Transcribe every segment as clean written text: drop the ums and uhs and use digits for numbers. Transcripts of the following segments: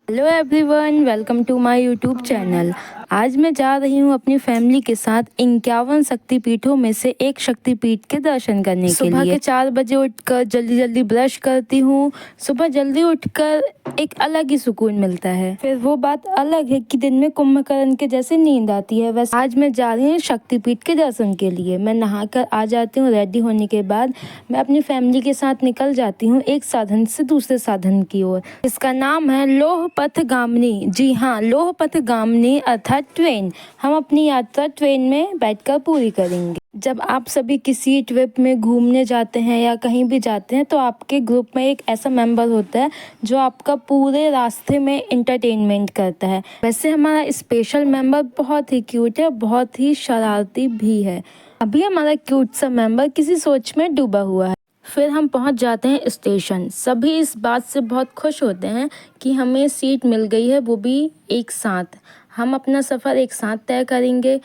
Hello everyone, welcome to my YouTube channel. आज मैं जा रही हूँ अपनी फैमिली के साथ 51 शक्तिपीठों में से एक शक्तिपीठ के दर्शन करने के लिए। सुबह के 4 बजे उठकर जल्दी जल्दी ब्रश करती हूँ। सुबह जल्दी उठकर एक अलग ही सुकून मिलता है। फिर वो बात अलग है कि दिन में कुंभकर्ण के जैसे नींद आती है। वैसे आज मैं जा रही हूँ शक्तिपीठ के दर्शन के लिए। मैं नहाकर आ जाती हूँ। रेडी होने के बाद मैं अपनी फैमिली के साथ निकल जाती हूँ एक साधन से दूसरे साधन की ओर। इसका नाम है लोह पथगामिनी। जी हाँ, लोह पथगामिनी अर्थात ट्रेन। हम अपनी यात्रा ट्रेन में बैठकर पूरी करेंगे। जब आप सभी किसी ट्रिप में घूमने जाते हैं या कहीं भी जाते हैं तो आपके ग्रुप में एक ऐसा मेंबर होता है जो आपका पूरे रास्ते में एंटरटेनमेंट करता है। वैसे हमारा स्पेशल मेंबर बहुत ही क्यूट है, बहुत ही शरारती भी है। अभी हमारा क्यूट सा मेंबर किसी सोच में डूबा हुआ है। फिर हम पहुंच जाते हैं स्टेशन। सभी इस बात से बहुत खुश होते हैं कि हमें सीट मिल गई है, वो भी एक साथ। हम अपना सफ़र एक साथ तय करेंगे।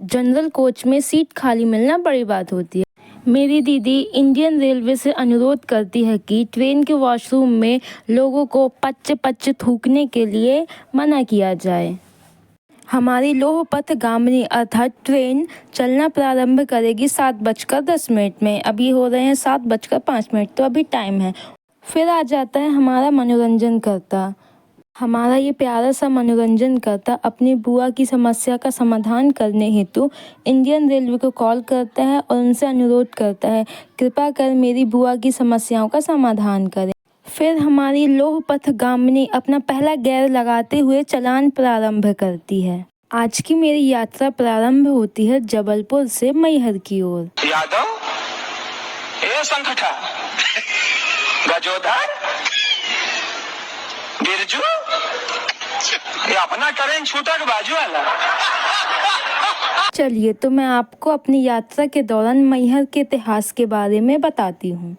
जनरल कोच में सीट खाली मिलना बड़ी बात होती है। मेरी दीदी इंडियन रेलवे से अनुरोध करती है कि ट्रेन के वॉशरूम में लोगों को पच्चे पच्चे थूकने के लिए मना किया जाए। हमारी लोह पथगामिनी अर्थात ट्रेन चलना प्रारंभ करेगी 7:10 में। अभी हो रहे हैं 7:05, तो अभी टाइम है। फिर आ जाता है हमारा मनोरंजन करता। हमारा ये प्यारा सा मनोरंजन करता अपनी बुआ की समस्या का समाधान करने हेतु इंडियन रेलवे को कॉल करता है और उनसे अनुरोध करता है, कृपा कर मेरी बुआ की समस्याओं का समाधान करें। फिर हमारी लोह पथगामिनी अपना पहला गेयर लगाते हुए चलान प्रारंभ करती है। आज की मेरी यात्रा प्रारंभ होती है जबलपुर से मैहर की ओर। यादव, ए संगठा, गजोधर, बिरजू, ये अपना ट्रेन छूटा के बाजू वाला। चलिए, तो मैं आपको अपनी यात्रा के दौरान मैहर के इतिहास के बारे में बताती हूँ।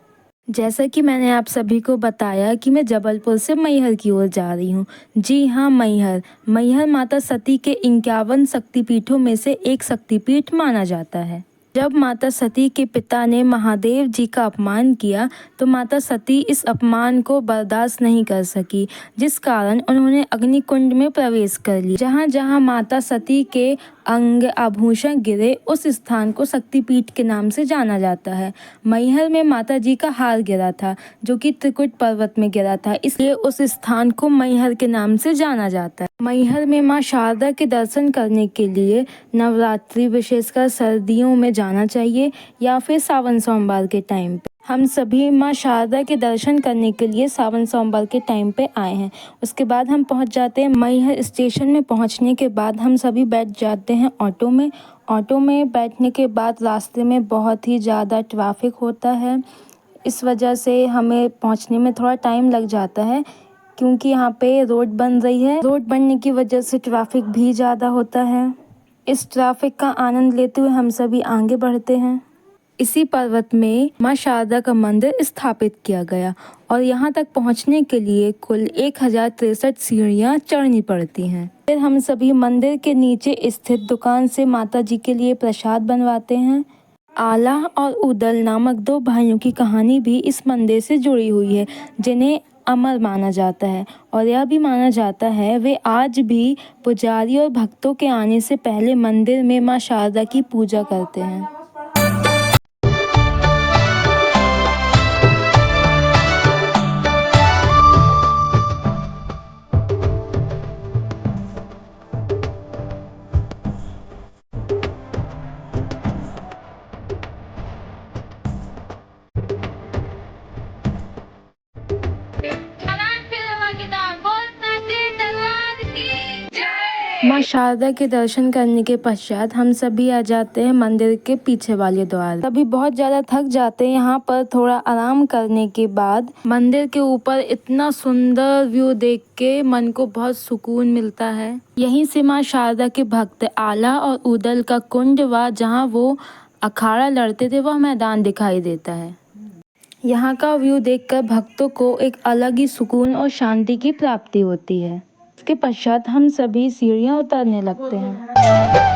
जैसा कि मैंने आप सभी को बताया कि मैं जबलपुर से मैहर की ओर जा रही हूँ। जी हाँ, मैहर। मैहर माता सती के 51 शक्तिपीठों में से एक शक्तिपीठ माना जाता है। जब माता सती के पिता ने महादेव जी का अपमान किया तो माता सती इस अपमान को बर्दाश्त नहीं कर सकी, जिस कारण उन्होंने अग्निकुंड में प्रवेश कर लिया। जहाँ जहाँ माता सती के अंग आभूषण गिरे उस स्थान को शक्तिपीठ के नाम से जाना जाता है। मैहर में माता जी का हार गिरा था जो कि त्रिकुट पर्वत में गिरा था, इसलिए उस स्थान को मैहर के नाम से जाना जाता है। मैहर में माँ शारदा के दर्शन करने के लिए नवरात्रि, विशेषकर सर्दियों में जाना चाहिए या फिर सावन सोमवार के टाइम पे। हम सभी माँ शारदा के दर्शन करने के लिए सावन सोमवार के टाइम पे आए हैं। उसके बाद हम पहुंच जाते हैं मैहर स्टेशन में। पहुंचने के बाद हम सभी बैठ जाते हैं ऑटो में। ऑटो में बैठने के बाद रास्ते में बहुत ही ज़्यादा ट्रैफिक होता है। इस वजह से हमें पहुंचने में थोड़ा टाइम लग जाता है क्योंकि यहाँ पे रोड बन रही है। रोड बनने की वजह से ट्रैफिक भी ज़्यादा होता है। इस ट्रैफिक का आनंद लेते हुए हम सभी आगे बढ़ते हैं। इसी पर्वत में माँ शारदा का मंदिर स्थापित किया गया और यहाँ तक पहुँचने के लिए कुल 1063 सीढ़ियाँ चढ़नी पड़ती हैं। फिर हम सभी मंदिर के नीचे स्थित दुकान से माता जी के लिए प्रसाद बनवाते हैं। आला और उदल नामक 2 भाइयों की कहानी भी इस मंदिर से जुड़ी हुई है, जिन्हें अमर माना जाता है और यह भी माना जाता है वे आज भी पुजारी और भक्तों के आने से पहले मंदिर में माँ शारदा की पूजा करते हैं। माँ शारदा के दर्शन करने के पश्चात हम सभी आ जाते हैं मंदिर के पीछे वाले द्वार। सभी बहुत ज़्यादा थक जाते हैं। यहाँ पर थोड़ा आराम करने के बाद मंदिर के ऊपर इतना सुंदर व्यू देख के मन को बहुत सुकून मिलता है। यहीं से माँ शारदा के भक्त आला और उदल का कुंड व जहाँ वो अखाड़ा लड़ते थे वह मैदान दिखाई देता है। यहाँ का व्यू देखकर भक्तों को एक अलग ही सुकून और शांति की प्राप्ति होती है। इसके पश्चात हम सभी सीढ़ियाँ उतरने लगते हैं।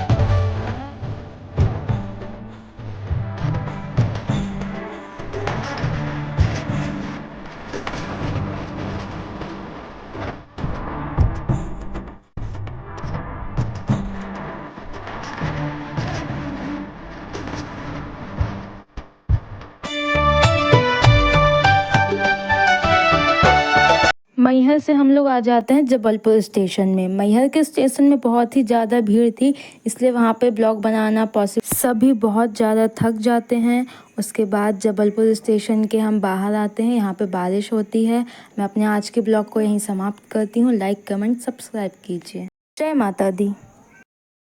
मैहर से हम लोग आ जाते हैं जबलपुर स्टेशन में। मैहर के स्टेशन में बहुत ही ज़्यादा भीड़ थी, इसलिए वहाँ पे ब्लॉग बनाना पॉसिबल, सभी बहुत ज़्यादा थक जाते हैं। उसके बाद जबलपुर स्टेशन के हम बाहर आते हैं, यहाँ पे बारिश होती है। मैं अपने आज के ब्लॉग को यहीं समाप्त करती हूँ। लाइक, कमेंट, सब्सक्राइब कीजिए। जय माता दी।